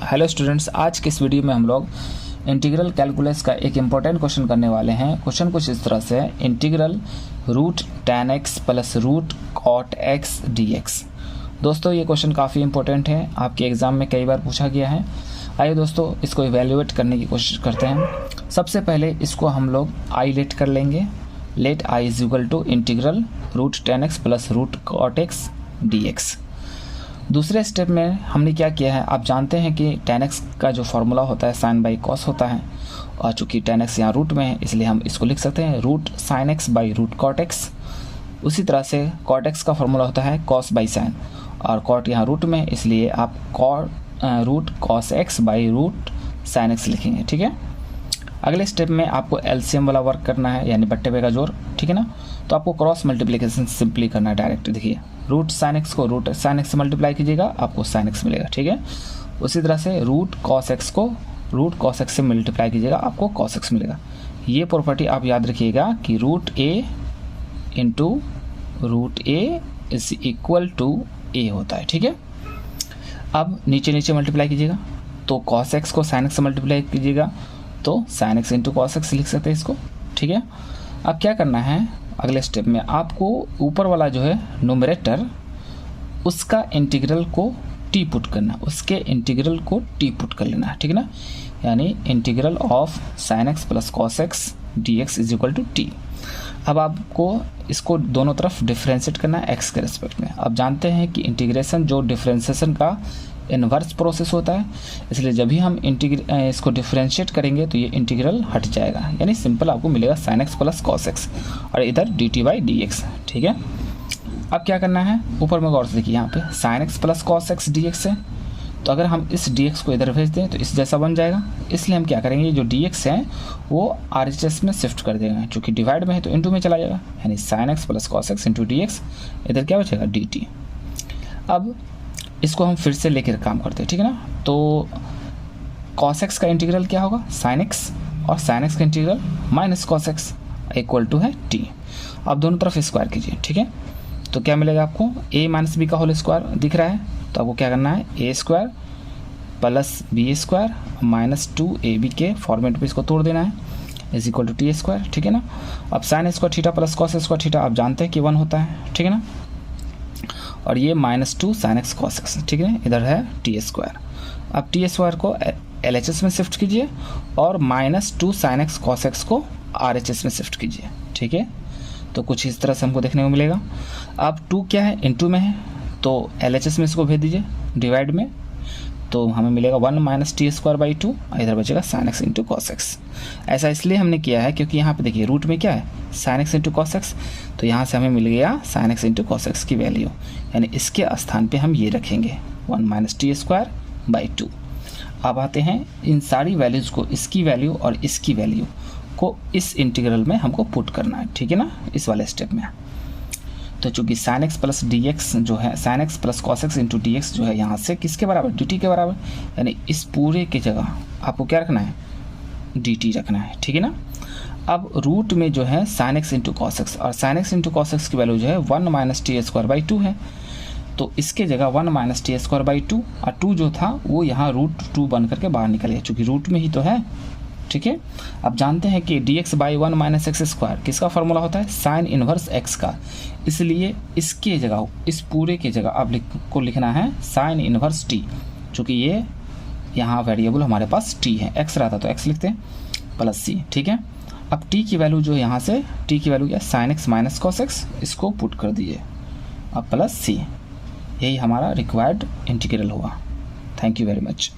Hello students, आज के इस वीडियो में हम लोग इंटीग्रल कैलकुलस का एक इम्पॉर्टेंट क्वेश्चन करने वाले हैं। क्वेश्चन कुछ इस तरह से है, integral root tan x plus root cot x dx। दोस्तों ये क्वेश्चन काफ़ी इंपॉर्टेंट है, आपके एग्ज़ाम में कई बार पूछा गया है। आइए दोस्तों इसको इवेल्युएट करने की कोशिश करते हैं। सबसे पहले इसको हम लोग आई लेट कर लेंगे। Let I is equal to integral root tan x plus root cot x dx। दूसरे स्टेप में हमने क्या किया है, आप जानते हैं कि tan x का जो फॉर्मूला होता है साइन बाई कॉस होता है, और चूंकि tan x यहाँ रूट में है इसलिए हम इसको लिख सकते हैं root sine x by root cot x। उसी तरह से cot x का फॉर्मूला होता है कॉस बाई साइन, और cot यहाँ रूट में है इसलिए आप root cos x by root sine x लिखेंगे। ठीक है, अगले स्टेप में आपको एलसीएम वाला वर्क करना है, यानी बट्टे पे का जोड़। ठीक है ना, तो आपको क्रॉस मल्टीप्लिकेशन सिंपली करना है डायरेक्ट। देखिए रूट साइन एक्स को रूट साइन एक्स से मल्टीप्लाई कीजिएगा, आपको साइन एक्स मिलेगा। ठीक है, उसी तरह से रूट कॉस एक्स को रूट कॉस एक्स से मल्टीप्लाई कीजिएगा, आपको कॉस एक्स मिलेगा। ये प्रॉपर्टी आप याद रखिएगा कि root A into root A is equal to A होता है। ठीक है, अब नीचे नीचे मल्टीप्लाई कीजिएगा, तो कॉस एक्स को साइन एक्स से मल्टीप्लाई कीजिएगा तो sign x into cos x लिख सकते हैं इसको। ठीक है, अब क्या करना है, अगले स्टेप में आपको ऊपर वाला जो है न्यूमरेटर उसका इंटीग्रल को टी पुट करना, उसके इंटीग्रल को टी पुट कर लेना है। ठीक है ना, यानी integral of sine x plus cos x d x is equal to T. अब आपको इसको दोनों तरफ डिफ्रेंशिएट करना है एक्स के रिस्पेक्ट में। अब जानते हैं कि इंटीग्रेशन जो डिफ्रेंशिएशन का इन्वर्स प्रोसेस होता है, इसलिए जब भी हम इसको डिफरेंशिएट करेंगे तो ये इंटीग्रल हट जाएगा, यानी सिंपल आपको मिलेगा sign x plus cos x और इधर D T by D x. ठीक है, अब क्या करना है, ऊपर में गौर से देखिए यहाँ पे sign x plus cos x d x है, तो अगर हम इस डी एक्स को इधर भेज दें तो इस जैसा बन जाएगा। इसलिए हम क्या करेंगे, जो डी एक्स है वो आर एच एस में शिफ्ट कर देंगे, चूँकि डिवाइड में है तो इंटू में चला जाएगा, यानी sign x plus cos x into D x, इधर क्या बचेगा डी टी। अब इसको हम फिर से लेकर काम करते हैं। ठीक है ना, तो cos x का इंटीग्रल क्या होगा sin x, और sin x का integral minus cos x equal to है t। अब दोनों तरफ स्क्वायर कीजिए। ठीक है, तो क्या मिलेगा आपको, a माइनस बी का होल स्क्वायर दिख रहा है, तो आपको क्या करना है a square plus B square minus 2ab के फॉर्मेट पे इसको तोड़ देना है is equal to T square. ठीक है ना, अब sine square theta plus cos square theta आप जानते हैं कि 1 होता है। ठीक है ना, और ये -2 sin x cos x। ठीक है, इधर है टी स्क्वायर। अब टी स्क्वायर को एल एच एस में शिफ्ट कीजिए और -2 sin x cos x को आर एच एस में शिफ्ट कीजिए। ठीक है, तो कुछ इस तरह से हमको देखने को मिलेगा। अब 2 क्या है, इनटू में है, तो एल एच एस में इसको भेज दीजिए डिवाइड में, तो हमें मिलेगा 1 माइनस टी स्क्वायर बाई 2, इधर बचेगा sign x into cos x. ऐसा इसलिए हमने किया है क्योंकि यहाँ पे देखिए रूट में क्या है sine x into cos x, तो यहाँ से हमें मिल गया sign x into cos x की वैल्यू, यानी इसके स्थान पे हम ये रखेंगे 1 माइनस टी स्क्वायर बाई 2। अब आते हैं इन सारी वैल्यूज़ को, इसकी वैल्यू और इसकी वैल्यू को इस इंटीग्रल में हमको पुट करना है। ठीक है ना, इस वाले स्टेप में। तो चूंकि sign x plus D x जो है sine x plus cos x into D x जो है यहाँ से किसके बराबर, डी टी के बराबर, यानी इस पूरे की जगह आपको क्या रखना है, डी टी रखना है। ठीक है ना, अब रूट में जो है sine x into cos x, और sine x into cos x की वैल्यू जो है 1 माइनस टी स्क्वायर बाई 2 है, तो इसके जगह 1 माइनस टी स्क्वायर बाई 2, और 2 जो था वो यहाँ रूट 2 बन करके बाहर निकल गया, चूँकि रूट में ही तो है। ठीक है, अब जानते हैं कि D x by 1 minus x square किसका फॉर्मूला होता है, साइन इनवर्स एक्स का, इसलिए इसके जगह इस पूरे की जगह आप को लिखना है साइन इनवर्स टी, चूँकि ये यहाँ वेरिएबल हमारे पास टी है, एक्स रहता तो एक्स लिखते हैं प्लस सी। ठीक है, अब टी की वैल्यू जो यहाँ से टी की वैल्यू क्या, sine x minus cos x, इसको पुट कर दिए अब प्लस सी, यही हमारा रिक्वायर्ड इंटीग्रल हुआ। Thank you very much.